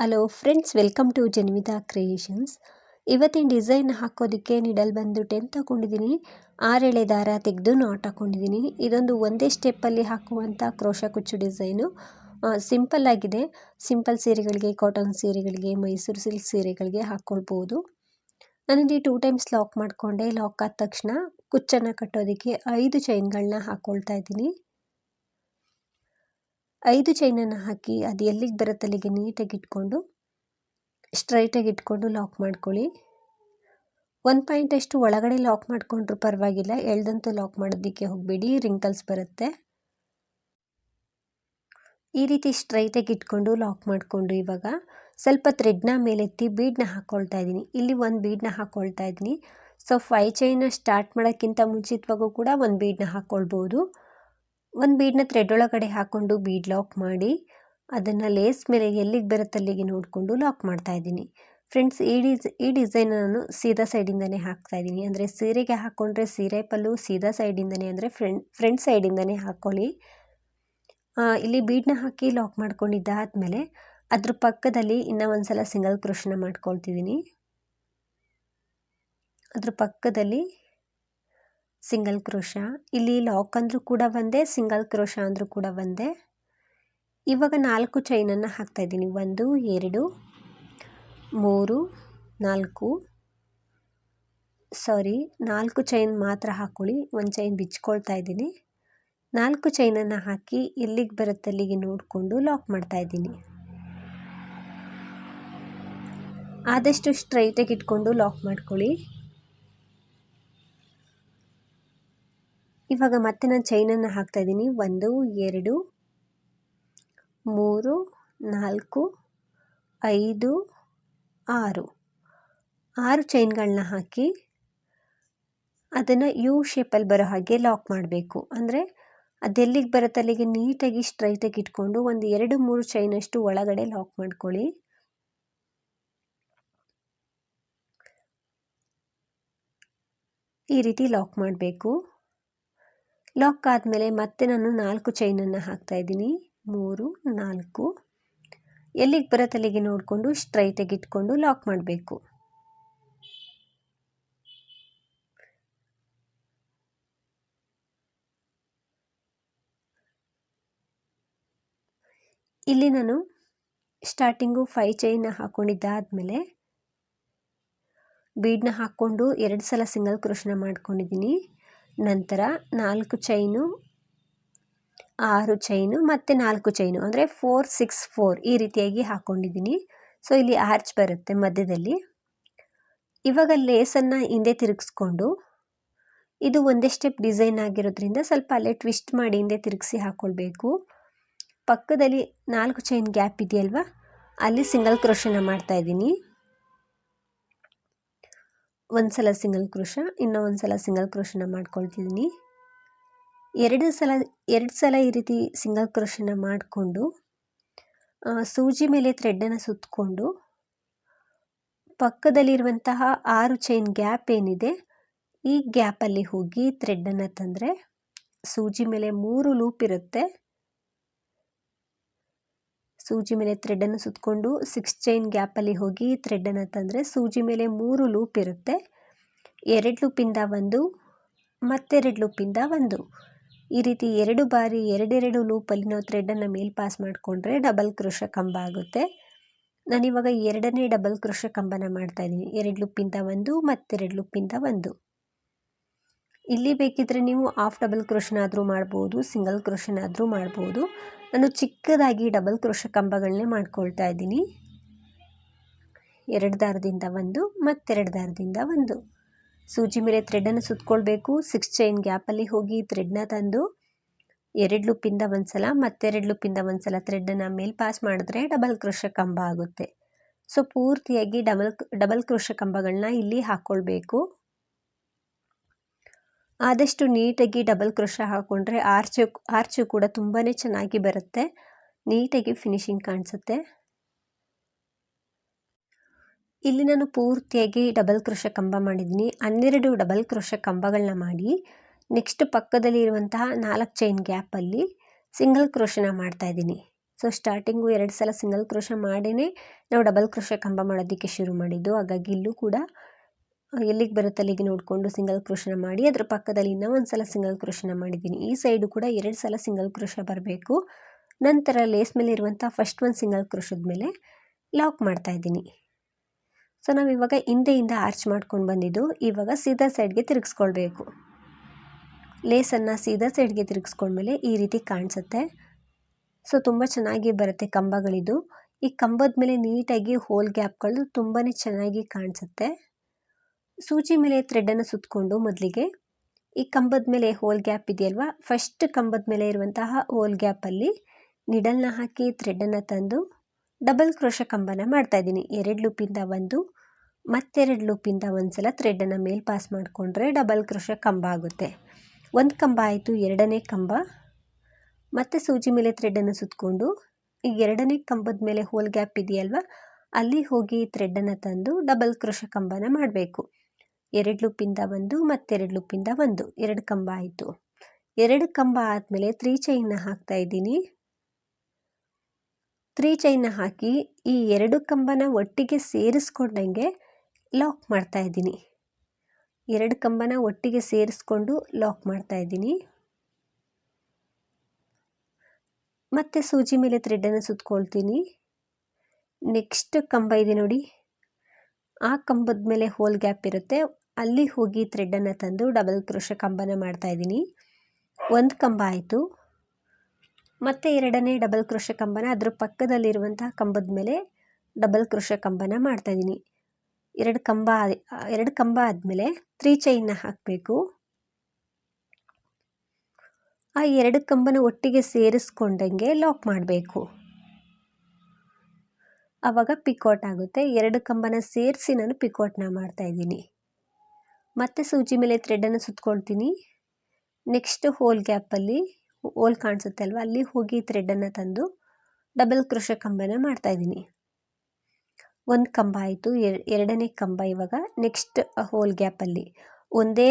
Hello friends, welcome to Janvita Creations. ಇವತ್ತಿನ design ಹಾಕೋದಕ್ಕೆ needle ಬಂದು 10 ತಗೊಂಡಿದ್ದೀನಿ. 6 ಎಳೆ ದಾರ ತೆಗೆದು ನಾಟ್ ಹಾಕ್ಕೊಂಡಿದ್ದೀನಿ. ಇದೊಂದು ಒಂದೇ ಸ್ಟೆಪ್ಪಲ್ಲಿ ಹಾಕುವಂಥ ಕ್ರೋಶ ಕುಚ್ಚು ಡಿಸೈನು. ಸಿಂಪಲ್ ಆಗಿದೆ. ಸಿಂಪಲ್ ಸೀರೆಗಳಿಗೆ, ಕಾಟನ್ ಸೀರೆಗಳಿಗೆ, ಮೈಸೂರು ಸಿಲ್ಕ್ ಸೀರೆಗಳಿಗೆ ಹಾಕ್ಕೊಳ್ಬೋದು. ನಾನಿಲ್ಲಿ 2 ಟೈಮ್ಸ್ ಲಾಕ್ ಮಾಡಿಕೊಂಡೆ. ಲಾಕ್ ಆದ ತಕ್ಷಣ ಕುಚ್ಚನ್ನು ಕಟ್ಟೋದಕ್ಕೆ 5 ಚೈನ್ಗಳನ್ನ ಹಾಕ್ಕೊಳ್ತಾ ಇದ್ದೀನಿ. 5 ಚೈನನ್ನು ಹಾಕಿ ಅದು ಎಲ್ಲಿಗೆ ಬರುತ್ತೆ ಅಲ್ಲಿಗೆ ನೀಟಾಗಿ ಇಟ್ಕೊಂಡು ಸ್ಟ್ರೈಟಾಗಿ ಇಟ್ಕೊಂಡು ಲಾಕ್ ಮಾಡ್ಕೊಳ್ಳಿ. 1 ಪಾಯಿಂಟ್ ಅಷ್ಟು ಒಳಗಡೆ ಲಾಕ್ ಮಾಡಿಕೊಂಡ್ರೂ ಪರವಾಗಿಲ್ಲ, ಎಳ್ದಂತೂ ಲಾಕ್ ಮಾಡೋದಕ್ಕೆ ಹೋಗಬೇಡಿ, ರಿಂಕಲ್ಸ್ ಬರುತ್ತೆ. ಈ ರೀತಿ ಸ್ಟ್ರೈಟಾಗಿ ಇಟ್ಕೊಂಡು ಲಾಕ್ ಮಾಡಿಕೊಂಡು ಇವಾಗ ಸ್ವಲ್ಪ ಥ್ರೆಡ್ನ ಮೇಲೆತ್ತಿ ಬೀಡನ್ನ ಹಾಕ್ಕೊಳ್ತಾ ಇದ್ದೀನಿ. ಇಲ್ಲಿ 1 ಬೀಡನ್ನ ಹಾಕ್ಕೊಳ್ತಾ ಇದ್ದೀನಿ. ಸೊ 5 ಚೈನ್ನ ಸ್ಟಾರ್ಟ್ ಮಾಡೋಕ್ಕಿಂತ ಮುಂಚಿತವಾಗೂ ಕೂಡ 1 ಬೀಡನ್ನ ಹಾಕ್ಕೊಳ್ಬೋದು. 1 ಬೀಡನ್ನ ಥ್ರೆಡ್ ಒಳಗಡೆ ಹಾಕ್ಕೊಂಡು ಬೀಡ್ ಲಾಕ್ ಮಾಡಿ ಅದನ್ನು ಲೇಸ್ ಮೇಲೆ ಎಲ್ಲಿಗೆ ಬರುತ್ತೆ ಅಲ್ಲಿಗೆ ನೋಡಿಕೊಂಡು ಲಾಕ್ ಮಾಡ್ತಾ ಇದ್ದೀನಿ. ಫ್ರೆಂಡ್ಸ್, ಈ ಡಿಸೈನ್ ನಾನು ಸೀದಾ ಸೈಡಿಂದನೇ ಹಾಕ್ತಾ ಇದ್ದೀನಿ. ಅಂದರೆ ಸೀರೆಗೆ ಹಾಕ್ಕೊಂಡ್ರೆ ಸೀರೆ ಪಲ್ಲು ಸೀದಾ ಸೈಡಿಂದನೇ, ಅಂದರೆ ಫ್ರಂಟ್ ಸೈಡಿಂದನೇ ಹಾಕ್ಕೊಳ್ಳಿ. ಇಲ್ಲಿ ಬೀಡನ್ನ ಹಾಕಿ ಲಾಕ್ ಮಾಡ್ಕೊಂಡಿದ್ದಾದಮೇಲೆ ಅದ್ರ ಪಕ್ಕದಲ್ಲಿ ಇನ್ನೂ ಒಂದು ಸಲ ಸಿಂಗಲ್ ಕ್ರೋಶನ ಮಾಡ್ಕೊಳ್ತಿದ್ದೀನಿ. ಅದ್ರ ಪಕ್ಕದಲ್ಲಿ ಸಿಂಗಲ್ ಕ್ರೋಶ. ಇಲ್ಲಿ ಲಾಕ್ ಅಂದರೂ ಕೂಡ ಒಂದೇ, ಸಿಂಗಲ್ ಕ್ರೋಶ ಅಂದರೂ ಕೂಡ ಒಂದೇ. ಇವಾಗ 4 ಚೈನನ್ನು ಹಾಕ್ತಾ ಇದ್ದೀನಿ. 1 2 3 4 ಚೈನ್ ಮಾತ್ರ ಹಾಕ್ಕೊಳ್ಳಿ. 1 ಚೈನ್ ಬಿಚ್ಕೊಳ್ತಾ ಇದ್ದೀನಿ. 4 ಚೈನನ್ನು ಹಾಕಿ ಎಲ್ಲಿಗೆ ಬರುತ್ತೆ ಅಲ್ಲಿಗೆ ನೋಡಿಕೊಂಡು ಲಾಕ್ ಮಾಡ್ತಾ ಇದ್ದೀನಿ. ಆದಷ್ಟು ಸ್ಟ್ರೈಟಾಗಿ ಇಟ್ಕೊಂಡು ಲಾಕ್ ಮಾಡ್ಕೊಳ್ಳಿ. ಇವಾಗ ಮತ್ತೆ ನಾನು ಚೈನನ್ನು ಹಾಕ್ತಾ ಇದ್ದೀನಿ. 1 2 3 4 5 6 ಚೈನ್ಗಳನ್ನ ಹಾಕಿ ಅದನ್ನು ಯು ಶೇಪಲ್ಲಿ ಬರೋ ಹಾಗೆ ಲಾಕ್ ಮಾಡಬೇಕು. ಅಂದರೆ ಅದೆಲ್ಲಿಗೆ ಬರುತ್ತೆ ಅಲ್ಲಿಗೆ ನೀಟಾಗಿ ಸ್ಟ್ರೈಟಾಗಿ ಇಟ್ಕೊಂಡು ಒಂದು 2-3 ಚೈನಷ್ಟು ಒಳಗಡೆ ಲಾಕ್ ಮಾಡ್ಕೊಳ್ಳಿ. ಈ ರೀತಿ ಲಾಕ್ ಮಾಡಬೇಕು. ಲಾಕ್ ಆದಮೇಲೆ ಮತ್ತೆ ನಾನು 4 ಚೈನನ್ನು ಹಾಕ್ತಾ ಇದ್ದೀನಿ. 3 4 ಎಲ್ಲಿಗೆ ಬರುತ್ತೆ ಅಲ್ಲಿಗೆ ನೋಡಿಕೊಂಡು ಸ್ಟ್ರೈಟಾಗಿ ಇಟ್ಕೊಂಡು ಲಾಕ್ ಮಾಡಬೇಕು. ಇಲ್ಲಿ ನಾನು ಸ್ಟಾರ್ಟಿಂಗು 5 ಚೈನ್ನ ಹಾಕ್ಕೊಂಡಿದ್ದಾದಮೇಲೆ ಬೀಡನ್ನ ಹಾಕ್ಕೊಂಡು 2 ಸಲ ಸಿಂಗಲ್ ಕ್ರೋಶನ ಮಾಡ್ಕೊಂಡಿದ್ದೀನಿ. ನಂತರ 4 ಚೈನು, 6 ಚೈನು ಮತ್ತು 4 ಚೈನು, ಅಂದರೆ 4 6 4 ಈ ರೀತಿಯಾಗಿ ಹಾಕ್ಕೊಂಡಿದ್ದೀನಿ. ಸೊ ಇಲ್ಲಿ ಆರ್ಚ್ ಬರುತ್ತೆ ಮಧ್ಯದಲ್ಲಿ. ಇವಾಗ ಲೇಸನ್ನು ಹಿಂದೆ ತಿರುಗಿಸ್ಕೊಂಡು, ಇದು ಒಂದೇ ಸ್ಟೆಪ್ ಡಿಸೈನ್ ಆಗಿರೋದ್ರಿಂದ ಸ್ವಲ್ಪ ಅಲ್ಲೇ ಟ್ವಿಸ್ಟ್ ಮಾಡಿ ಹಿಂದೆ ತಿರುಗಿಸಿ ಹಾಕ್ಕೊಳ್ಬೇಕು. ಪಕ್ಕದಲ್ಲಿ 4 ಚೈನ್ ಗ್ಯಾಪ್ ಇದೆಯಲ್ವಾ, ಅಲ್ಲಿ ಸಿಂಗಲ್ ಕ್ರೋಶನ ಮಾಡ್ತಾ ಇದ್ದೀನಿ. ಒಂದು ಸಲ ಸಿಂಗಲ್ ಕ್ರೋಶ, ಇನ್ನೂ ಒಂದು ಸಲ ಸಿಂಗಲ್ ಕ್ರೋಶನ ಮಾಡ್ಕೊಳ್ತಿದ್ದೀನಿ. 2 ಸಲ ಈ ರೀತಿ ಸಿಂಗಲ್ ಕ್ರೋಶನ ಮಾಡಿಕೊಂಡು ಸೂಜಿ ಮೇಲೆ ಥ್ರೆಡ್ಡನ್ನು ಸುತ್ತಕೊಂಡು ಪಕ್ಕದಲ್ಲಿರುವಂತಹ 6 ಚೈನ್ ಗ್ಯಾಪ್ ಏನಿದೆ ಈ ಗ್ಯಾಪಲ್ಲಿ ಹೋಗಿ ಥ್ರೆಡ್ಡನ್ನು ತಂದರೆ ಸೂಜಿ ಮೇಲೆ 3 ಲೂಪ್ ಇರುತ್ತೆ. ಸೂಜಿ ಮೇಲೆ ಥ್ರೆಡ್ಡನ್ನು ಸುತ್ತಕೊಂಡು 6 ಚೈನ್ ಗ್ಯಾಪಲ್ಲಿ ಹೋಗಿ ಥ್ರೆಡ್ಡನ್ನು ತಂದರೆ ಸೂಜಿ ಮೇಲೆ 3 ಲೂಪ್ ಇರುತ್ತೆ. 2 ಲೂಪಿಂದ 1 ಮತ್ತೆರಡು ಲೂಪಿಂದ 1 ಈ ರೀತಿ 2 ಬಾರಿ 2 ಲೂಪಲ್ಲಿ ನಾವು ಥ್ರೆಡ್ಡನ್ನು ಮೇಲೆ ಪಾಸ್ ಮಾಡಿಕೊಂಡ್ರೆ ಡಬಲ್ ಕ್ರೋಶ ಕಂಬ ಆಗುತ್ತೆ. ನಾನಿವಾಗ 2ನೇ ಡಬಲ್ ಕ್ರೋಶ ಕಂಬನ ಮಾಡ್ತಾ ಇದ್ದೀನಿ. 2 ಲೂಪಿಂದ 1 ಮತ್ತೆರಡು ಲೂಪಿಂದ 1. ಇಲ್ಲಿ ಬೇಕಿದ್ರೆ ನೀವು ಹಾಫ್ ಡಬಲ್ ಕ್ರೋಶನಾದರೂ ಮಾಡ್ಬೋದು, ಸಿಂಗಲ್ ಕ್ರೋಶನಾದರೂ ಮಾಡ್ಬೋದು. ನಾನು ಚಿಕ್ಕದಾಗಿ ಡಬಲ್ ಕ್ರೋಶ ಕಂಬಗಳನ್ನೇ ಮಾಡ್ಕೊಳ್ತಾ ಇದ್ದೀನಿ. 2 ದಾರದಿಂದ 1 ಮತ್ತೆರಡು ದಾರದಿಂದ 1 ಸೂಜಿ ಮೇಲೆ ಥ್ರೆಡ್ಡನ್ನು ಸುತ್ತಕೊಳ್ಬೇಕು. 6 ಚೈನ್ ಗ್ಯಾಪಲ್ಲಿ ಹೋಗಿ ಥ್ರೆಡ್ನ ತಂದು 2 ಲೂಪಿಂದ 1 ಸಲ ಮತ್ತೆರಡು ಲೂಪಿಂದ 1 ಸಲ ಥ್ರೆಡ್ಡನ್ನು ಮೇಲೆ ಪಾಸ್ ಮಾಡಿದ್ರೆ ಡಬಲ್ ಕ್ರೋಶ ಕಂಬ ಆಗುತ್ತೆ. ಸೊ ಪೂರ್ತಿಯಾಗಿ ಡಬಲ್ ಕ್ರೋಶ ಕಂಬಗಳನ್ನ ಇಲ್ಲಿ ಹಾಕ್ಕೊಳ್ಬೇಕು. ಆದಷ್ಟು ನೀಟಾಗಿ ಡಬಲ್ ಕ್ರೋಶ ಹಾಕ್ಕೊಂಡ್ರೆ ಆರ್ಚು ಕೂಡ ತುಂಬಾ ಚೆನ್ನಾಗಿ ಬರುತ್ತೆ, ನೀಟಾಗಿ ಫಿನಿಶಿಂಗ್ ಕಾಣಿಸುತ್ತೆ. ಇಲ್ಲಿ ನಾನು ಪೂರ್ತಿಯಾಗಿ ಡಬಲ್ ಕ್ರೋಶ ಕಂಬ ಮಾಡಿದ್ದೀನಿ. 12 ಡಬಲ್ ಕ್ರೋಶ ಕಂಬಗಳನ್ನ ಮಾಡಿ ನೆಕ್ಸ್ಟ್ ಪಕ್ಕದಲ್ಲಿ ಇರುವಂತಹ 4 ಚೈನ್ ಗ್ಯಾಪಲ್ಲಿ ಸಿಂಗಲ್ ಕ್ರೋಶನ ಮಾಡ್ತಾ ಇದ್ದೀನಿ. ಸೊ ಸ್ಟಾರ್ಟಿಂಗು 2 ಸಲ ಸಿಂಗಲ್ ಕ್ರೋಶ ಮಾಡಿನೇ ನಾವು ಡಬಲ್ ಕ್ರೋಶ ಕಂಬ ಮಾಡೋದಕ್ಕೆ ಶುರು ಮಾಡಿದ್ದು. ಹಾಗಾಗಿ ಇಲ್ಲೂ ಕೂಡ ಎಲ್ಲಿಗೆ ಬರುತ್ತೆ ಅಲ್ಲಿಗೆ ನೋಡಿಕೊಂಡು ಸಿಂಗಲ್ ಕ್ರೋಶನ ಮಾಡಿ ಅದರ ಪಕ್ಕದಲ್ಲಿ ಇನ್ನೂ ಒಂದು ಸಲ ಸಿಂಗಲ್ ಕ್ರೋಶನ ಮಾಡಿದ್ದೀನಿ. ಈ ಸೈಡು ಕೂಡ 2 ಸಲ ಸಿಂಗಲ್ ಕ್ರೋಶ ಬರಬೇಕು. ನಂತರ ಲೇಸ್ ಮೇಲೆ ಇರುವಂಥ ಫಸ್ಟ್ ಒಂದು ಸಿಂಗಲ್ ಕ್ರೋಶದ ಮೇಲೆ ಲಾಕ್ ಮಾಡ್ತಾ ಇದ್ದೀನಿ. ಸೊ ನಾವು ಇವಾಗ ಹಿಂದೆಯಿಂದ ಆರ್ಚ್ ಮಾಡ್ಕೊಂಡು ಬಂದಿದ್ದು ಇವಾಗ ಸೀದಾ ಸೈಡ್ಗೆ ತಿರುಗಿಸ್ಕೊಳ್ಬೇಕು. ಲೇಸನ್ನು ಸೀದಾ ಸೈಡ್ಗೆ ತಿರುಗಿಸ್ಕೊಂಡ್ಮೇಲೆ ಈ ರೀತಿ ಕಾಣಿಸುತ್ತೆ. ಸೊ ತುಂಬ ಚೆನ್ನಾಗಿ ಬರುತ್ತೆ ಕಂಬಗಳಿದು. ಈ ಕಂಬದ ಮೇಲೆ ನೀಟಾಗಿ ಹೋಲ್ ಗ್ಯಾಪ್ಗಳು ತುಂಬಾ ಚೆನ್ನಾಗಿ ಕಾಣಿಸುತ್ತೆ. ಸೂಜಿ ಮೇಲೆ ಥ್ರೆಡನ್ನು ಸುತ್ತಕೊಂಡು ಮೊದಲಿಗೆ ಈ ಕಂಬದ ಮೇಲೆ ಹೋಲ್ ಗ್ಯಾಪ್ ಇದೆಯಲ್ವಾ, ಫಸ್ಟ್ ಕಂಬದ ಮೇಲೆ ಇರುವಂತಹ ಹೋಲ್ ಗ್ಯಾಪಲ್ಲಿ ನಿಡಲ್ನ ಹಾಕಿ ಥ್ರೆಡನ್ನು ತಂದು ಡಬಲ್ ಕ್ರೋಶ ಕಂಬನ ಮಾಡ್ತಾಯಿದ್ದೀನಿ. 2 ಲೂಪಿಂದ ಒಂದು ಮತ್ತೆರಡು ಲೂಪಿಂದ ಒಂದು ಸಲ ಥ್ರೆಡನ್ನು ಮೇಲೆ ಪಾಸ್ ಮಾಡಿಕೊಂಡ್ರೆ ಡಬಲ್ ಕ್ರೋಶ ಕಂಬ ಆಗುತ್ತೆ. ಒಂದು ಕಂಬ ಆಯಿತು. ಎರಡನೇ ಕಂಬ ಮತ್ತು ಸೂಜಿ ಮೇಲೆ ಥ್ರೆಡನ್ನು ಸುತ್ತಕೊಂಡು ಈ ಎರಡನೇ ಕಂಬದ ಮೇಲೆ ಹೋಲ್ ಗ್ಯಾಪ್ ಇದೆಯಲ್ವ ಅಲ್ಲಿ ಹೋಗಿ ಥ್ರೆಡನ್ನು ತಂದು ಡಬಲ್ ಕ್ರೋಶ ಕಂಬನ ಮಾಡಬೇಕು. 2 ಲೂಪಿಂದ ಒಂದು ಮತ್ತೆರಡು ಲೂಪಿಂದ ಒಂದು, 2 ಕಂಬ ಆಯಿತು. 2 ಕಂಬ ಆದಮೇಲೆ 3 ಚೈನ್ನ ಹಾಕ್ತಾ ಇದ್ದೀನಿ. 3 ಚೈನ್ನ ಹಾಕಿ ಈ 2 ಕಂಬನ ಒಟ್ಟಿಗೆ ಸೇರಿಸ್ಕೊಂಡಂಗೆ ಲಾಕ್ ಮಾಡ್ತಾ ಇದ್ದೀನಿ. 2 ಕಂಬನ ಒಟ್ಟಿಗೆ ಸೇರಿಸ್ಕೊಂಡು ಲಾಕ್ ಮಾಡ್ತಾ ಇದ್ದೀನಿ. ಮತ್ತೆ ಸೂಜಿ ಮೇಲೆ ಥ್ರೆಡನ್ನು ಸುತ್ಕೊಳ್ತೀನಿ. ನೆಕ್ಸ್ಟ್ ಕಂಬ ಇದೆ ನೋಡಿ, ಆ ಕಂಬದ ಮೇಲೆ ಹೋಲ್ ಗ್ಯಾಪ್ ಇರುತ್ತೆ, ಅಲ್ಲಿ ಹೋಗಿ ಥ್ರೆಡನ್ನು ತಂದು ಡಬಲ್ ಕ್ರೋಶ ಕಂಬನ ಮಾಡ್ತಾ ಇದ್ದೀನಿ. 1 ಕಂಬ ಆಯಿತು. ಮತ್ತು ಎರಡನೇ ಡಬಲ್ ಕ್ರೋಶ ಕಂಬನ ಅದ್ರ ಪಕ್ಕದಲ್ಲಿರುವಂಥ ಕಂಬದ ಮೇಲೆ ಡಬಲ್ ಕ್ರೋಶ ಕಂಬನ ಮಾಡ್ತಾ ಇದ್ದೀನಿ. 2 ಕಂಬ ಆದಮೇಲೆ 3 ಚೈನ್ನ ಹಾಕಬೇಕು. ಆ 2 ಕಂಬನ ಒಟ್ಟಿಗೆ ಸೇರಿಸ್ಕೊಂಡಂಗೆ ಲಾಕ್ ಮಾಡಬೇಕು. ಆವಾಗ ಪಿಕೋಟ್ ಆಗುತ್ತೆ. 2 ಕಂಬನ ಸೇರಿಸಿ ನಾನು ಪಿಕೋಟ್ನ ಮಾಡ್ತಾ ಇದ್ದೀನಿ. ಮತ್ತೆ ಸೂಜಿ ಮೇಲೆ ಥ್ರೆಡನ್ನು ಸುತ್ಕೊಳ್ತೀನಿ. ನೆಕ್ಸ್ಟ್ ಹೋಲ್ ಗ್ಯಾಪಲ್ಲಿ ಹೋಲ್ ಕಾಣಿಸುತ್ತೆ ಅಲ್ವಾ, ಅಲ್ಲಿ ಹೋಗಿ ಥ್ರೆಡನ್ನು ತಂದು ಡಬಲ್ ಕ್ರೋಶ ಕಂಬನ ಮಾಡ್ತಾ ಇದ್ದೀನಿ. 1 ಕಂಬ ಆಯಿತು. ಎರಡನೇ ಕಂಬ ಇವಾಗ ನೆಕ್ಸ್ಟ್ ಹೋಲ್ ಗ್ಯಾಪಲ್ಲಿ ಒಂದೇ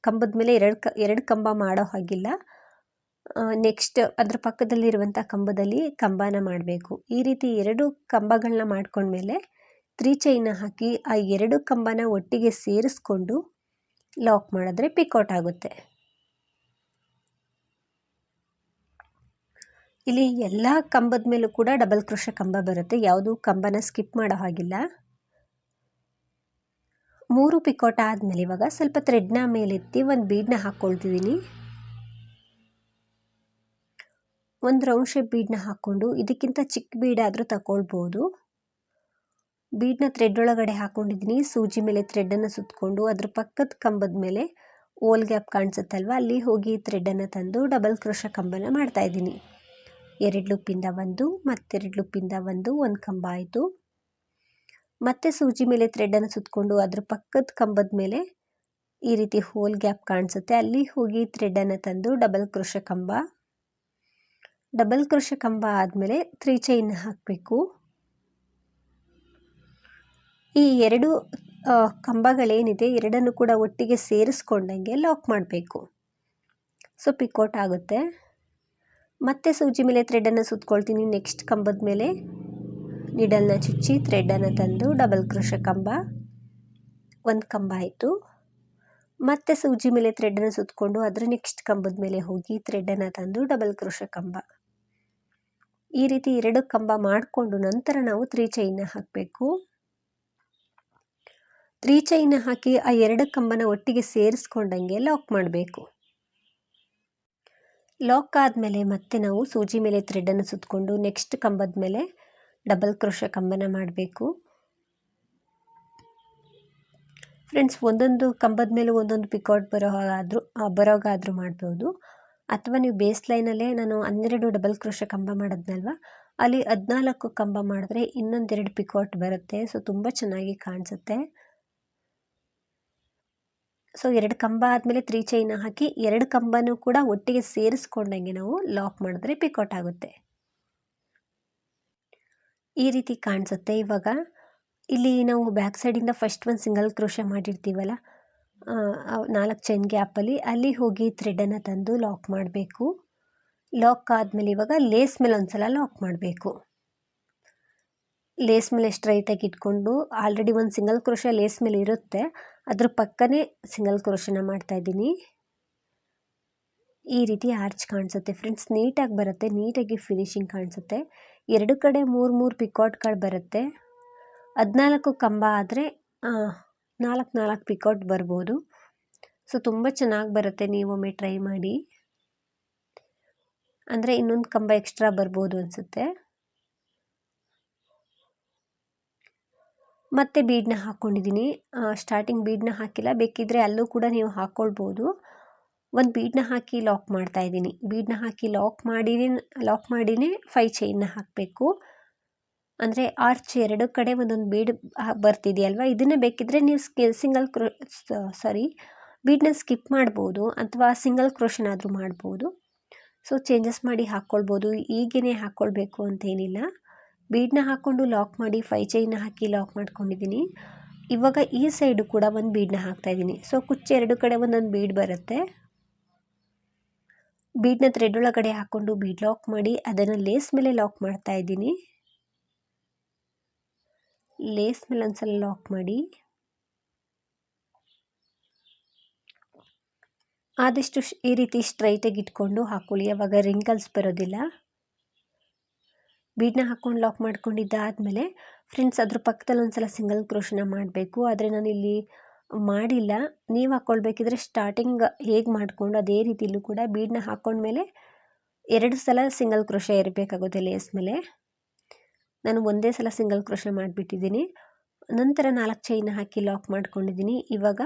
ಕಂಬದ ಮೇಲೆ 2 ಕಂಬ ಮಾಡೋ ಹಾಗಿಲ್ಲ. ನೆಕ್ಸ್ಟ್ ಅದ್ರ ಪಕ್ಕದಲ್ಲಿರುವಂಥ ಕಂಬದಲ್ಲಿ ಕಂಬನ ಮಾಡಬೇಕು. ಈ ರೀತಿ 2 ಕಂಬಗಳನ್ನ ಮಾಡ್ಕೊಂಡ್ಮೇಲೆ 3 ಚೈನ್ನ ಹಾಕಿ ಆ 2 ಕಂಬನ ಒಟ್ಟಿಗೆ ಸೇರಿಸ್ಕೊಂಡು ಲಾಕ್ ಮಾಡಿದ್ರೆ ಪಿಕೋಟ್ ಆಗುತ್ತೆ. ಇಲ್ಲಿ ಎಲ್ಲ ಕಂಬದ ಮೇಲೂ ಕೂಡ ಡಬಲ್ ಕ್ರೋಶ ಕಂಬ ಬರುತ್ತೆ, ಯಾವುದು ಕಂಬನ ಸ್ಕಿಪ್ ಮಾಡೋ ಹಾಗಿಲ್ಲ. 3 ಪಿಕೋಟ್ ಆದಮೇಲೆ ಇವಾಗ ಸ್ವಲ್ಪ ಥ್ರೆಡ್ನ ಮೇಲೆತ್ತಿ ಒಂದು ಬೀಡನ್ನ ಹಾಕ್ಕೊಳ್ತಿದ್ದೀನಿ. ಒಂದು ರೌಂಡ್ ಶೇಪ್ ಬೀಡನ್ನ ಹಾಕ್ಕೊಂಡು ಇದಕ್ಕಿಂತ ಚಿಕ್ಕ ಬೀಡಾದರೂ ತಗೊಳ್ಬೋದು. ಬೀಡನ್ನ ಥ್ರೆಡ್ ಒಳಗಡೆ ಹಾಕ್ಕೊಂಡಿದ್ದೀನಿ. ಸೂಜಿ ಮೇಲೆ ಥ್ರೆಡನ್ನು ಸುತ್ತಕೊಂಡು ಅದ್ರ ಪಕ್ಕದ ಕಂಬದ ಮೇಲೆ ಹೋಲ್ ಗ್ಯಾಪ್ ಕಾಣಿಸುತ್ತಲ್ವ, ಅಲ್ಲಿ ಹೋಗಿ ಥ್ರೆಡನ್ನು ತಂದು ಡಬಲ್ ಕ್ರೋಶ ಕಂಬನ ಮಾಡ್ತಾ ಇದ್ದೀನಿ. 2 ಲೂಪಿಂದ ಒಂದು ಮತ್ತೆರಡು ಲೂಪಿಂದ ಒಂದು, 1 ಕಂಬ ಆಯಿತು. ಮತ್ತೆ ಸೂಜಿ ಮೇಲೆ ಥ್ರೆಡನ್ನು ಸುತ್ತಕೊಂಡು ಅದ್ರ ಪಕ್ಕದ ಕಂಬದ ಮೇಲೆ ಈ ರೀತಿ ಹೋಲ್ ಗ್ಯಾಪ್ ಕಾಣಿಸುತ್ತೆ, ಅಲ್ಲಿ ಹೋಗಿ ಥ್ರೆಡನ್ನು ತಂದು ಡಬಲ್ ಕ್ರೋಶ ಕಂಬ. ಡಬಲ್ ಕ್ರೋಶ ಕಂಬ ಆದಮೇಲೆ 3 ಚೈನ್ನ ಹಾಕಬೇಕು. ಈ 2 ಕಂಬಗಳೇನಿದೆ ಎರಡನ್ನು ಕೂಡ ಒಟ್ಟಿಗೆ ಸೇರಿಸ್ಕೊಂಡಂಗೆ ಲಾಕ್ ಮಾಡಬೇಕು. ಸೊ ಪಿಕೋಟ್ ಆಗುತ್ತೆ. ಮತ್ತೆ ಸೂಜಿ ಮೇಲೆ ಥ್ರೆಡನ್ನು ಸುತ್ಕೊಳ್ತೀನಿ. ನೆಕ್ಸ್ಟ್ ಕಂಬದ ಮೇಲೆ ನಿಡಲ್ನ ಚುಚ್ಚಿ ಥ್ರೆಡನ್ನು ತಂದು ಡಬಲ್ ಕ್ರೋಶ ಕಂಬ. 1 ಕಂಬ ಆಯಿತು. ಮತ್ತೆ ಸೂಜಿ ಮೇಲೆ ಥ್ರೆಡನ್ನು ಸುತ್ತಕೊಂಡು ಅದರ ನೆಕ್ಸ್ಟ್ ಕಂಬದ ಮೇಲೆ ಹೋಗಿ ಥ್ರೆಡನ್ನು ತಂದು ಡಬಲ್ ಕ್ರೋಶ ಕಂಬ. ಈ ರೀತಿ 2 ಕಂಬ ಮಾಡಿಕೊಂಡು ನಂತರ ನಾವು 3 ಚೈನ್ನ ಹಾಕಬೇಕು. 3 ಚೈನ್ನ ಹಾಕಿ ಆ 2 ಕಂಬನ ಒಟ್ಟಿಗೆ ಸೇರಿಸ್ಕೊಂಡಂಗೆ ಲಾಕ್ ಮಾಡಬೇಕು. ಲಾಕ್ ಆದಮೇಲೆ ಮತ್ತೆ ನಾವು ಸೂಜಿ ಮೇಲೆ ಥ್ರೆಡನ್ನು ಸುತ್ತಕೊಂಡು ನೆಕ್ಸ್ಟ್ ಕಂಬದ ಮೇಲೆ ಡಬಲ್ ಕ್ರೋಶ ಕಂಬನ ಮಾಡಬೇಕು. ಫ್ರೆಂಡ್ಸ್, ಒಂದೊಂದು ಕಂಬದ ಮೇಲೆ ಒಂದೊಂದು ಪಿಕೋಟ್ ಬರೋಗಾದರೂ ಮಾಡ್ಬೋದು. ಅಥವಾ ನೀವು ಬೇಸ್ ಲೈನಲ್ಲೇ ನಾನು 12 ಡಬಲ್ ಕ್ರೋಶ ಕಂಬ ಮಾಡಿದ್ನಲ್ವ, ಅಲ್ಲಿ 14 ಕಂಬ ಮಾಡಿದ್ರೆ ಇನ್ನೊಂದು 2 ಪಿಕೋಟ್ ಬರುತ್ತೆ. ಸೊ ತುಂಬ ಚೆನ್ನಾಗಿ ಕಾಣಿಸುತ್ತೆ. ಸೊ 2 ಕಂಬ ಆದಮೇಲೆ 3 ಚೈನ್ನ ಹಾಕಿ 2 ಕಂಬನೂ ಕೂಡ ಒಟ್ಟಿಗೆ ಸೇರಿಸ್ಕೊಂಡಂಗೆ ನಾವು ಲಾಕ್ ಮಾಡಿದ್ರೆ ಪಿಕೋಟ್ ಆಗುತ್ತೆ. ಈ ರೀತಿ ಕಾಣಿಸುತ್ತೆ. ಇವಾಗ ಇಲ್ಲಿ ನಾವು ಬ್ಯಾಕ್ ಸೈಡಿಂದ ಫಸ್ಟ್ ಒಂದು ಸಿಂಗಲ್ ಕ್ರೋಶ ಮಾಡಿರ್ತೀವಲ್ಲ, 4 ಚೈನ್ ಗ್ಯಾಪಲ್ಲಿ ಅಲ್ಲಿ ಹೋಗಿ ಥ್ರೆಡನ್ನು ತಂದು ಲಾಕ್ ಮಾಡಬೇಕು. ಲಾಕ್ ಆದಮೇಲೆ ಇವಾಗ ಲೇಸ್ ಮೇಲೆ ಒಂದ್ಸಲ ಲಾಕ್ ಮಾಡಬೇಕು. ಲೇಸ್ ಮೇಲೆ ಸ್ಟ್ರೈಟಾಗಿ ಇಟ್ಕೊಂಡು ಆಲ್ರೆಡಿ ಒಂದು ಸಿಂಗಲ್ ಕ್ರೋಶೆ ಲೇಸ್ ಮೇಲೆ ಇರುತ್ತೆ, ಅದ್ರ ಪಕ್ಕನೇ ಸಿಂಗಲ್ ಕ್ರೋಶನ ಮಾಡ್ತಾಯಿದ್ದೀನಿ. ಈ ರೀತಿ ಆರ್ಚ್ ಕಾಣಿಸುತ್ತೆ ಫ್ರೆಂಡ್ಸ್, ನೀಟಾಗಿ ಬರುತ್ತೆ, ನೀಟಾಗಿ ಫಿನಿಶಿಂಗ್ ಕಾಣಿಸುತ್ತೆ. ಎರಡು ಕಡೆ 3 ಪಿಕಾಟ್ಗಳು ಬರುತ್ತೆ. 14 ಕಂಬ ಆದರೆ 4 ಪಿಕಾಟ್ ಬರ್ಬೋದು. ಸೊ ತುಂಬ ಚೆನ್ನಾಗಿ ಬರುತ್ತೆ, ನೀವೊಮ್ಮೆ ಟ್ರೈ ಮಾಡಿ. ಅಂದರೆ ಇನ್ನೊಂದು ಕಂಬ ಎಕ್ಸ್ಟ್ರಾ ಬರ್ಬೋದು ಅನಿಸುತ್ತೆ. ಮತ್ತೆ ಬೀಡನ್ನ ಹಾಕ್ಕೊಂಡಿದ್ದೀನಿ. ಸ್ಟಾರ್ಟಿಂಗ್ ಬೀಡನ್ನ ಹಾಕಿಲ್ಲ, ಬೇಕಿದ್ದರೆ ಅಲ್ಲೂ ಕೂಡ ನೀವು ಹಾಕ್ಕೊಳ್ಬೋದು. ಒಂದು ಬೀಡನ್ನ ಹಾಕಿ ಲಾಕ್ ಮಾಡ್ತಾ ಇದ್ದೀನಿ. ಬೀಡನ್ನ ಹಾಕಿ ಲಾಕ್ ಮಾಡಿನೇ 5 ಚೈನ್ನ ಹಾಕಬೇಕು. ಅಂದರೆ ಆರ್ಚ್ ಎರಡು ಕಡೆ ಒಂದೊಂದು ಬೀಡ್ ಬರ್ತಿದೆಯಲ್ವ, ಇದನ್ನೇ ಬೇಕಿದ್ದರೆ ನೀವು ಬೀಡನ್ನ ಸ್ಕಿಪ್ ಮಾಡ್ಬೋದು ಅಥವಾ ಸಿಂಗಲ್ ಕ್ರೋಶನಾದರೂ ಮಾಡ್ಬೋದು. ಸೊ ಚೇಂಜಸ್ ಮಾಡಿ ಹಾಕ್ಕೊಳ್ಬೋದು, ಈಗೇ ಹಾಕ್ಕೊಳ್ಬೇಕು ಅಂತೇನಿಲ್ಲ. ಬೀಡನ್ನ ಹಾಕ್ಕೊಂಡು ಲಾಕ್ ಮಾಡಿ 5 ಚೈನ್ನ ಹಾಕಿ ಲಾಕ್ ಮಾಡ್ಕೊಂಡಿದ್ದೀನಿ. ಇವಾಗ ಈ ಸೈಡು ಕೂಡ ಒಂದು ಬೀಡನ್ನ ಹಾಕ್ತಾಯಿದ್ದೀನಿ. ಸೊ ಕುಚ್ಚು ಎರಡು ಕಡೆ ಒಂದೊಂದು ಬೀಡ್ ಬರುತ್ತೆ. ಬೀಡನ್ನ ಥ್ರೆಡ್ ಒಳಗಡೆ ಹಾಕ್ಕೊಂಡು ಬೀಡ್ ಲಾಕ್ ಮಾಡಿ ಅದನ್ನು ಲೇಸ್ ಮೇಲೆ ಲಾಕ್ ಮಾಡ್ತಾ ಇದ್ದೀನಿ. ಲೇಸ್ ಮೇಲೆ ಒಂದ್ಸಲ ಲಾಕ್ ಮಾಡಿ ಆದಷ್ಟು ಈ ರೀತಿ ಸ್ಟ್ರೈಟಾಗಿ ಇಟ್ಕೊಂಡು ಹಾಕ್ಕೊಳ್ಳಿ, ಆವಾಗ ರಿಂಕಲ್ಸ್ ಬರೋದಿಲ್ಲ. ಬೀಡನ್ನ ಹಾಕ್ಕೊಂಡು ಲಾಕ್ ಮಾಡ್ಕೊಂಡಿದ್ದಾದಮೇಲೆ ಫ್ರೆಂಡ್ಸ್ ಅದ್ರ ಪಕ್ಕದಲ್ಲಿ ಒಂದ್ಸಲ ಸಿಂಗಲ್ ಕ್ರೋಶನ ಮಾಡಬೇಕು. ಆದರೆ ನಾನಿಲ್ಲಿ ಮಾಡಿಲ್ಲ, ನೀವು ಹಾಕ್ಕೊಳ್ಬೇಕಿದ್ರೆ ಸ್ಟಾರ್ಟಿಂಗ್ ಹೇಗೆ ಮಾಡಿಕೊಂಡು ಅದೇ ರೀತಿಯಲ್ಲೂ ಕೂಡ ಬೀಡನ್ನ ಹಾಕ್ಕೊಂಡ್ಮೇಲೆ 2 ಸಲ ಸಿಂಗಲ್ ಕ್ರೋಶ ಇರಬೇಕಾಗುತ್ತೆ ಲೇಸ್ ಮೇಲೆ. ನಾನು ಒಂದೇ ಸಲ ಸಿಂಗಲ್ ಕ್ರೋಶ ಮಾಡಿಬಿಟ್ಟಿದ್ದೀನಿ. ನಂತರ 4 ಚೈನ್ನ ಹಾಕಿ ಲಾಕ್ ಮಾಡ್ಕೊಂಡಿದ್ದೀನಿ. ಇವಾಗ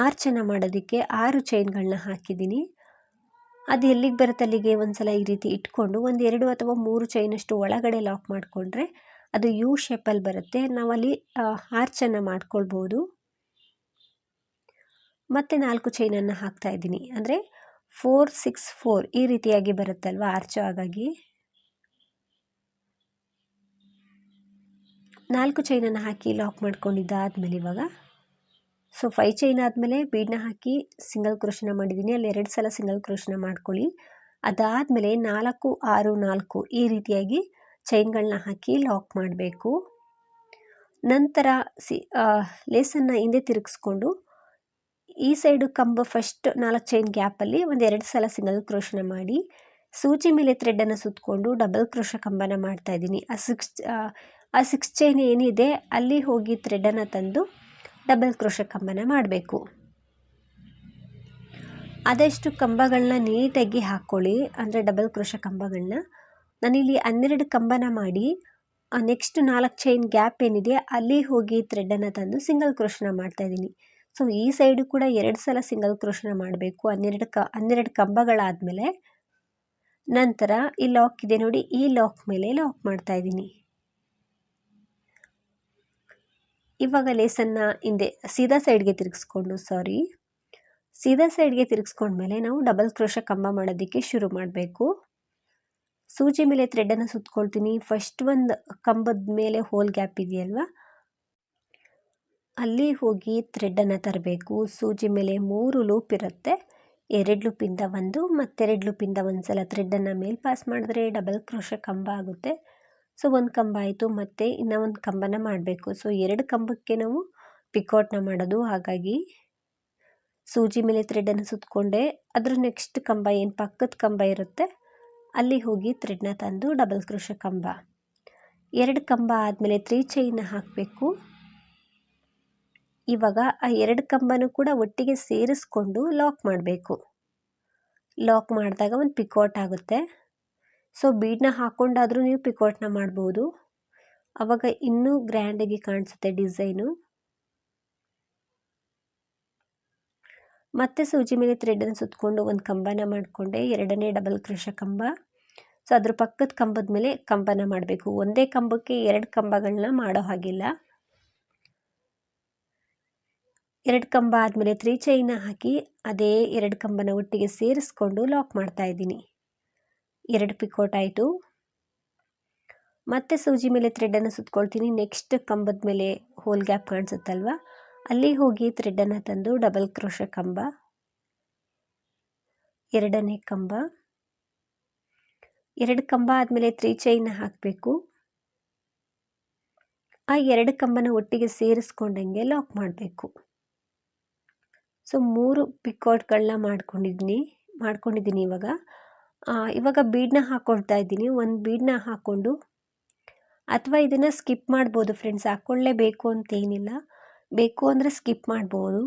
ಆರ್ಚನ್ನು ಮಾಡೋದಕ್ಕೆ 6 ಚೈನ್ಗಳನ್ನ ಹಾಕಿದ್ದೀನಿ. ಅದು ಎಲ್ಲಿಗೆ ಬರುತ್ತೆ ಅಲ್ಲಿಗೆ ಒಂದ್ಸಲ ಈ ರೀತಿ ಇಟ್ಕೊಂಡು ಒಂದು 2 ಅಥವಾ 3 ಚೈನಷ್ಟು ಒಳಗಡೆ ಲಾಕ್ ಮಾಡಿಕೊಂಡ್ರೆ ಅದು ಯು ಶೇಪಲ್ಲಿ ಬರುತ್ತೆ. ನಾವಲ್ಲಿ ಆರ್ಚನ್ನು ಮಾಡ್ಕೊಳ್ಬೋದು. ಮತ್ತು 4 ಚೈನನ್ನು ಹಾಕ್ತಾ ಇದ್ದೀನಿ, ಅಂದರೆ 4 6 4 ಈ ರೀತಿಯಾಗಿ ಬರುತ್ತಲ್ವ ಆರ್ಚು. ಹಾಗಾಗಿ 4 ಚೈನನ್ನು ಹಾಕಿ ಲಾಕ್ ಮಾಡ್ಕೊಂಡಿದ್ದಾದಮೇಲೆ ಇವಾಗ 5 ಚೈನ್ ಆದಮೇಲೆ ಬೀಡನ್ನ ಹಾಕಿ ಸಿಂಗಲ್ ಕ್ರೋಶನ ಮಾಡಿದ್ದೀನಿ. ಅಲ್ಲಿ 2 ಸಲ ಸಿಂಗಲ್ ಕ್ರೋಶನ ಮಾಡ್ಕೊಳ್ಳಿ. ಅದಾದಮೇಲೆ 4 6 4 ಈ ರೀತಿಯಾಗಿ ಚೈನ್ಗಳನ್ನ ಹಾಕಿ ಲಾಕ್ ಮಾಡಬೇಕು. ನಂತರ ಲೇಸನ್ನು ಹಿಂದೆ ತಿರುಗಿಸ್ಕೊಂಡು ಈ ಸೈಡು ಕಂಬ ಫಸ್ಟ್ 4 ಚೈನ್ ಗ್ಯಾಪಲ್ಲಿ ಒಂದು 2 ಸಲ ಸಿಂಗಲ್ ಕ್ರೋಶನ ಮಾಡಿ ಸೂಜಿ ಮೇಲೆ ಥ್ರೆಡನ್ನು ಸುತ್ತಕೊಂಡು ಡಬಲ್ ಕ್ರೋಶ ಕಂಬನ ಮಾಡ್ತಾಯಿದ್ದೀನಿ. ಆ 6 ಚೈನ್ ಏನಿದೆ ಅಲ್ಲಿ ಹೋಗಿ ಥ್ರೆಡನ್ನು ತಂದು ಡಬಲ್ ಕ್ರೋಶ ಕಂಬನ ಮಾಡಬೇಕು. ಆದಷ್ಟು ಕಂಬಗಳನ್ನ ನೀಟಾಗಿ ಹಾಕ್ಕೊಳ್ಳಿ, ಅಂದರೆ ಡಬಲ್ ಕ್ರೋಶ ಕಂಬಗಳನ್ನ. ನಾನಿಲ್ಲಿ 12 ಕಂಬನ ಮಾಡಿ ನೆಕ್ಸ್ಟ್ 4 ಚೈನ್ ಗ್ಯಾಪ್ ಏನಿದೆ ಅಲ್ಲಿ ಹೋಗಿ ಥ್ರೆಡನ್ನು ತಂದು ಸಿಂಗಲ್ ಕ್ರೋಶನ ಮಾಡ್ತಾಯಿದ್ದೀನಿ. ಸೊ ಈ ಸೈಡು ಕೂಡ 2 ಸಲ ಸಿಂಗಲ್ ಕ್ರೋಶನ ಮಾಡಬೇಕು 12 ಕಂಬಗಳಾದಮೇಲೆ. ನಂತರ ಈ ಲಾಕ್ ಇದೆ ನೋಡಿ, ಈ ಲಾಕ್ ಮೇಲೆ ಲಾಕ್ ಮಾಡ್ತಾಯಿದ್ದೀನಿ. ಇವಾಗ ಲೇಸನ್ನು ಹಿಂದೆ ಸೀದಾ ಸೈಡ್ಗೆ ತಿರುಗಿಸ್ಕೊಂಡ್ಮೇಲೆ ನಾವು ಡಬಲ್ ಕ್ರೋಶ ಕಂಬ ಮಾಡೋದಕ್ಕೆ ಶುರು ಮಾಡಬೇಕು. ಸೂಜಿ ಮೇಲೆ ಥ್ರೆಡನ್ನು ಸುತ್ಕೊಳ್ತೀನಿ. ಫಸ್ಟ್ ಒಂದು ಕಂಬದ ಮೇಲೆ ಹೋಲ್ ಗ್ಯಾಪ್ ಇದೆಯಲ್ವ, ಅಲ್ಲಿ ಹೋಗಿ ಥ್ರೆಡನ್ನು ತರಬೇಕು. ಸೂಜಿ ಮೇಲೆ 3 ಲೂಪ್ ಇರುತ್ತೆ, 2 ಲೂಪಿಂದ ಒಂದು ಮತ್ತು 2 ಲೂಪಿಂದ ಒಂದು ಸಲ ಥ್ರೆಡನ್ನು ಮೇಲೆ ಪಾಸ್ ಮಾಡಿದ್ರೆ ಡಬಲ್ ಕ್ರೋಶ ಕಂಬ ಆಗುತ್ತೆ. ಸೊ ಒಂದು ಕಂಬ ಆಯಿತು, ಮತ್ತು ಇನ್ನೂ ಒಂದು ಕಂಬನ ಮಾಡಬೇಕು. ಸೊ 2 ಕಂಬಕ್ಕೆ ನಾವು ಪಿಕಾಟ್ನ ಮಾಡೋದು. ಹಾಗಾಗಿ ಸೂಜಿ ಮೇಲೆ ಥ್ರೆಡನ್ನು ಸುತ್ತಕೊಂಡೆ ಅದ್ರ ನೆಕ್ಸ್ಟ್ ಕಂಬ ಏನು ಪಕ್ಕದ ಕಂಬ ಇರುತ್ತೆ ಅಲ್ಲಿ ಹೋಗಿ ಥ್ರೆಡ್ನ ತಂದು ಡಬಲ್ ಕ್ರೋಶ ಕಂಬ. 2 ಕಂಬ ಆದಮೇಲೆ 3 ಚೈನ್ನ ಹಾಕಬೇಕು. ಇವಾಗ ಆ 2 ಕಂಬನೂ ಕೂಡ ಒಟ್ಟಿಗೆ ಸೇರಿಸ್ಕೊಂಡು ಲಾಕ್ ಮಾಡಬೇಕು. ಲಾಕ್ ಮಾಡಿದಾಗ ಒಂದು ಪಿಕಾಟ್ ಆಗುತ್ತೆ. ಸೊ ಬೀಡನ್ನ ಹಾಕ್ಕೊಂಡಾದರೂ ನೀವು ಪಿಕಾಟ್ನ ಮಾಡ್ಬೋದು, ಆವಾಗ ಇನ್ನೂ ಗ್ರ್ಯಾಂಡಾಗಿ ಕಾಣಿಸುತ್ತೆ ಡಿಸೈನು. ಮತ್ತೆ ಸೂಜಿ ಮೇಲೆ ಥ್ರೆಡನ್ನು ಸುತ್ತಕೊಂಡು ಒಂದು ಕಂಬನ ಮಾಡಿಕೊಂಡೆ, 2ನೇ ಡಬಲ್ ಕ್ರೋಶ ಕಂಬ. ಸೊ ಅದ್ರ ಪಕ್ಕದ ಕಂಬದ ಮೇಲೆ ಕಂಬನ ಮಾಡಬೇಕು. ಒಂದೇ ಕಂಬಕ್ಕೆ 2 ಕಂಬಗಳನ್ನ ಮಾಡೋ ಹಾಗಿಲ್ಲ. 2 ಕಂಬ ಆದಮೇಲೆ 3 ಚೈನ್ನ ಹಾಕಿ ಅದೇ 2 ಕಂಬನ ಒಟ್ಟಿಗೆ ಸೇರಿಸ್ಕೊಂಡು ಲಾಕ್ ಮಾಡ್ತಾ ಇದ್ದೀನಿ. 2 ಪಿಕೋಟ್ ಆಯಿತು. ಮತ್ತೆ ಸೂಜಿ ಮೇಲೆ ಥ್ರೆಡನ್ನು ಸುತ್ಕೊಳ್ತೀನಿ. ನೆಕ್ಸ್ಟ್ ಕಂಬದ ಮೇಲೆ ಹೋಲ್ ಗ್ಯಾಪ್ ಕಾಣಿಸುತ್ತಲ್ವ, ಅಲ್ಲಿ ಹೋಗಿ ಥ್ರೆಡನ್ನು ತಂದು ಡಬಲ್ ಕ್ರೋಶ ಕಂಬ, 2ನೇ ಕಂಬ, 2 ಕಂಬ ಆದಮೇಲೆ 3 ಚೈನ್ ಹಾಕಬೇಕು. ಆ 2 ಕಂಬನ ಒಟ್ಟಿಗೆ ಸೇರಿಸ್ಕೊಂಡಂಗೆ ಲಾಕ್ ಮಾಡಬೇಕು. ಸೊ 3 ಪಿಕಾಟ್ಗಳನ್ನ ಮಾಡ್ಕೊಂಡಿದ್ದೀನಿ ಇವಾಗ ಬೀಡನ್ನ ಹಾಕ್ಕೊಳ್ತಾ ಇದ್ದೀನಿ. ಒಂದು ಬೀಡನ್ನ ಹಾಕ್ಕೊಂಡು, ಅಥವಾ ಇದನ್ನು ಸ್ಕಿಪ್ ಮಾಡ್ಬೋದು ಫ್ರೆಂಡ್ಸ್, ಹಾಕ್ಕೊಳ್ಳೇಬೇಕು ಅಂತೇನಿಲ್ಲ, ಬೇಕು ಅಂದರೆ ಸ್ಕಿಪ್ ಮಾಡ್ಬೋದು.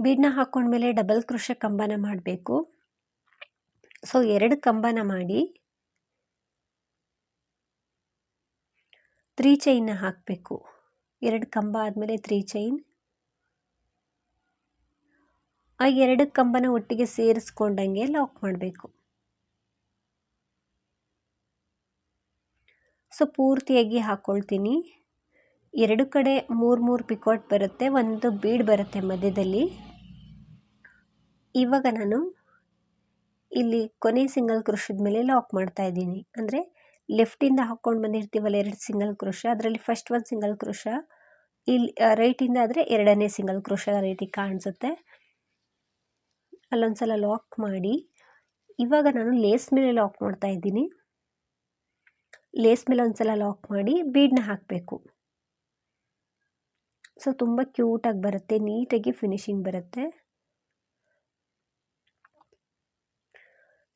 ಬೀಡನ್ನ ಹಾಕ್ಕೊಂಡ್ಮೇಲೆ ಡಬಲ್ ಕ್ರೋಶೆ ಕಂಬನ ಮಾಡಬೇಕು. ಸೊ 2 ಕಂಬನ ಮಾಡಿ 3 ಚೈನ್ನ ಹಾಕಬೇಕು. 2 ಕಂಬ ಆದಮೇಲೆ 3 ಚೈನ್. ಆ 2 ಕಂಬನ ಒಟ್ಟಿಗೆ ಸೇರಿಸ್ಕೊಂಡಂಗೆ ಲಾಕ್ ಮಾಡಬೇಕು. ಸೊ ಪೂರ್ತಿಯಾಗಿ ಹಾಕ್ಕೊಳ್ತೀನಿ. 2 ಕಡೆ 3 ಪಿಕಾಟ್ ಬರುತ್ತೆ, ಒಂದು ಬೀಡ್ ಬರುತ್ತೆ ಮಧ್ಯದಲ್ಲಿ. ಇವಾಗ ನಾನು ಇಲ್ಲಿ ಕೊನೆ ಸಿಂಗಲ್ ಕ್ರೋಶದ ಮೇಲೆ ಲಾಕ್ ಮಾಡ್ತಾ ಇದ್ದೀನಿ. ಅಂದರೆ ಲೆಫ್ಟಿಂದ ಹಾಕ್ಕೊಂಡು ಬಂದಿರ್ತೀವಲ್ಲ 2 ಸಿಂಗಲ್ ಕ್ರೋಶ, ಅದರಲ್ಲಿ ಫಸ್ಟ್ ಒಂದು ಸಿಂಗಲ್ ಕ್ರೋಶ, ಇಲ್ಲಿ ರೈಟಿಂದ ಆದರೆ 2ನೇ ಸಿಂಗಲ್ ಕ್ರೋಶ ರೀತಿ ಕಾಣಿಸುತ್ತೆ. ಅಲ್ಲೊಂದ್ಸಲ ಲಾಕ್ ಮಾಡಿ, ಇವಾಗ ನಾನು ಲೇಸ್ ಮೇಲೆ ಲಾಕ್ ಮಾಡ್ತಾ ಇದ್ದೀನಿ. ಲೇಸ್ ಮೇಲೆ ಒಂದ್ಸಲ ಲಾಕ್ ಮಾಡಿ ಬೀಡನ್ನ ಹಾಕಬೇಕು. ಸೊ ತುಂಬ ಕ್ಯೂಟಾಗಿ ಬರುತ್ತೆ, ನೀಟಾಗಿ ಫಿನಿಶಿಂಗ್ ಬರುತ್ತೆ.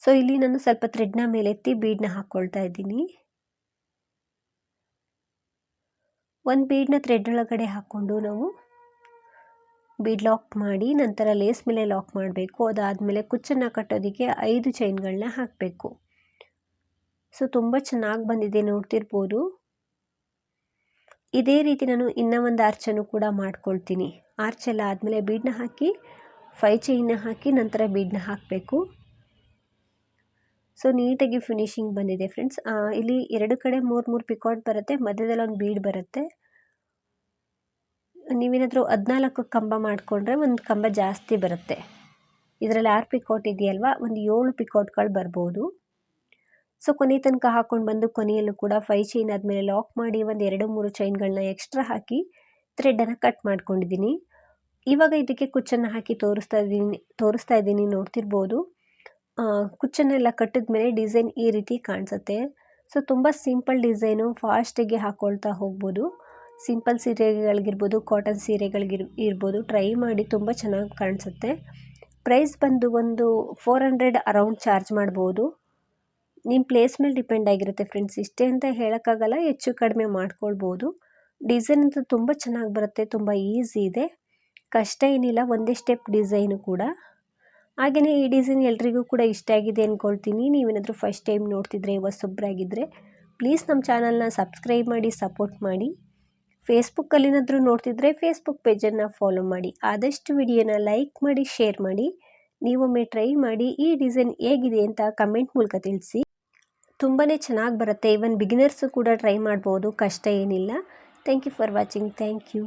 ಸೊ ಇಲ್ಲಿ ನಾನು ಸ್ವಲ್ಪ ಥ್ರೆಡ್ನ ಮೇಲೆತ್ತಿ ಬೀಡನ್ನ ಹಾಕ್ಕೊಳ್ತಾ ಇದ್ದೀನಿ. ಒಂದು ಬೀಡನ್ನ ಥ್ರೆಡ್ ಒಳಗಡೆ ಹಾಕ್ಕೊಂಡು ನಾವು ಬೀಡ್ ಲಾಕ್ ಮಾಡಿ ನಂತರ ಲೇಸ್ ಮೇಲೆ ಲಾಕ್ ಮಾಡಬೇಕು. ಅದಾದಮೇಲೆ ಕುಚ್ಚನ್ನು ಕಟ್ಟೋದಕ್ಕೆ 5 ಚೈನ್ಗಳನ್ನ ಹಾಕಬೇಕು. ಸೊ ತುಂಬ ಚೆನ್ನಾಗಿ ಬಂದಿದೆ, ನೋಡ್ತಿರ್ಬೋದು. ಇದೇ ರೀತಿ ನಾನು ಇನ್ನೂ ಒಂದು ಆರ್ಚನ್ನು ಕೂಡ ಮಾಡ್ಕೊಳ್ತೀನಿ. ಆರ್ಚ್ ಎಲ್ಲ ಆದಮೇಲೆ ಬೀಡನ್ನ ಹಾಕಿ 5 ಚೈನ್ನ ಹಾಕಿ ನಂತರ ಬೀಡನ್ನ ಹಾಕಬೇಕು. ಸೊ ನೀಟಾಗಿ ಫಿನಿಶಿಂಗ್ ಬಂದಿದೆ ಫ್ರೆಂಡ್ಸ್. ಇಲ್ಲಿ 2 ಕಡೆ 3 ಪಿಕಾಟ್ ಬರುತ್ತೆ, ಮಧ್ಯದಲ್ಲಿ ಒಂದು ಬೀಡ್ ಬರುತ್ತೆ. ನೀವೇನಾದರೂ 14 ಕಂಬ ಮಾಡಿಕೊಂಡ್ರೆ ಒಂದು ಕಂಬ ಜಾಸ್ತಿ ಬರುತ್ತೆ. ಇದರಲ್ಲಿ 6 ಪಿಕಾಟ್ ಇದೆಯಲ್ವಾ, ಒಂದು 7 ಪಿಕಾಟ್ಗಳು ಬರ್ಬೋದು. ಸೊ ಕೊನೆ ತನಕ ಹಾಕ್ಕೊಂಡು ಬಂದು ಕೊನೆಯಲ್ಲೂ ಕೂಡ 5 ಚೈನ್ ಆದಮೇಲೆ ಲಾಕ್ ಮಾಡಿ ಒಂದು 2-3 ಚೈನ್ಗಳನ್ನ ಎಕ್ಸ್ಟ್ರಾ ಹಾಕಿ ಥ್ರೆಡನ್ನು ಕಟ್ ಮಾಡ್ಕೊಂಡಿದ್ದೀನಿ. ಇವಾಗ ಇದಕ್ಕೆ ಕುಚ್ಚನ್ನು ಹಾಕಿ ತೋರಿಸ್ತಾ ಇದ್ದೀನಿ, ನೋಡ್ತಿರ್ಬೋದು. ಕುಚ್ಚನ್ನೆಲ್ಲ ಕಟ್ಟಿದ್ಮೇಲೆ ಡಿಸೈನ್ ಈ ರೀತಿ ಕಾಣಿಸುತ್ತೆ. ಸೊ ತುಂಬ ಸಿಂಪಲ್ ಡಿಸೈನು, ಫಾಸ್ಟಾಗಿ ಹಾಕ್ಕೊಳ್ತಾ ಹೋಗ್ಬೋದು. ಸಿಂಪಲ್ ಸೀರೆಗಳಿಗಿರ್ಬೋದು, ಕಾಟನ್ ಸೀರೆಗಳಿಗಿರ್ಬೋದು, ಟ್ರೈ ಮಾಡಿ, ತುಂಬ ಚೆನ್ನಾಗಿ ಕಾಣಿಸುತ್ತೆ. ಪ್ರೈಸ್ ಬಂದು ಒಂದು 400 ಅರೌಂಡ್ ಚಾರ್ಜ್ ಮಾಡ್ಬೋದು. ನಿಮ್ಮ ಪ್ಲೇಸ್ ಮೇಲೆ ಡಿಪೆಂಡ್ ಆಗಿರುತ್ತೆ ಫ್ರೆಂಡ್ಸ್, ಇಷ್ಟೇ ಅಂತ ಹೇಳೋಕ್ಕಾಗಲ್ಲ, ಹೆಚ್ಚು ಕಡಿಮೆ ಮಾಡ್ಕೊಳ್ಬೋದು. ಡಿಸೈನ್ ಅಂತೂ ತುಂಬ ಚೆನ್ನಾಗಿ ಬರುತ್ತೆ, ತುಂಬ ಈಸಿ ಇದೆ, ಕಷ್ಟ ಏನಿಲ್ಲ, ಒಂದೇ ಸ್ಟೆಪ್ ಡಿಸೈನು ಕೂಡ. ಹಾಗೆಯೇ ಈ ಡಿಸೈನ್ ಎಲ್ರಿಗೂ ಕೂಡ ಇಷ್ಟ ಆಗಿದೆ ಅಂದ್ಕೊಳ್ತೀನಿ. ನೀವೇನಾದರೂ ಫಸ್ಟ್ ಟೈಮ್ ನೋಡ್ತಿದ್ರೆ, ಹೊಸಬ್ರಾಗಿದ್ದರೆ ಪ್ಲೀಸ್ ನಮ್ಮ ಚಾನಲ್ನ ಸಬ್ಸ್ಕ್ರೈಬ್ ಮಾಡಿ, ಸಪೋರ್ಟ್ ಮಾಡಿ. ಫೇಸ್ಬುಕ್ಕಲ್ಲಿನಾದರೂ ನೋಡ್ತಿದ್ರೆ ಫೇಸ್ಬುಕ್ ಪೇಜನ್ನು ಫಾಲೋ ಮಾಡಿ. ಆದಷ್ಟು ವಿಡಿಯೋನ ಲೈಕ್ ಮಾಡಿ, ಶೇರ್ ಮಾಡಿ. ನೀವೊಮ್ಮೆ ಟ್ರೈ ಮಾಡಿ ಈ ಡಿಸೈನ್ ಹೇಗಿದೆ ಅಂತ ಕಮೆಂಟ್ ಮೂಲಕ ತಿಳಿಸಿ. ತುಂಬಾ ಚೆನ್ನಾಗಿ ಬರುತ್ತೆ, ಈವನ್ ಬಿಗಿನರ್ಸು ಕೂಡ ಟ್ರೈ ಮಾಡ್ಬೋದು, ಕಷ್ಟ ಏನಿಲ್ಲ. Thank you for watching. Thank you.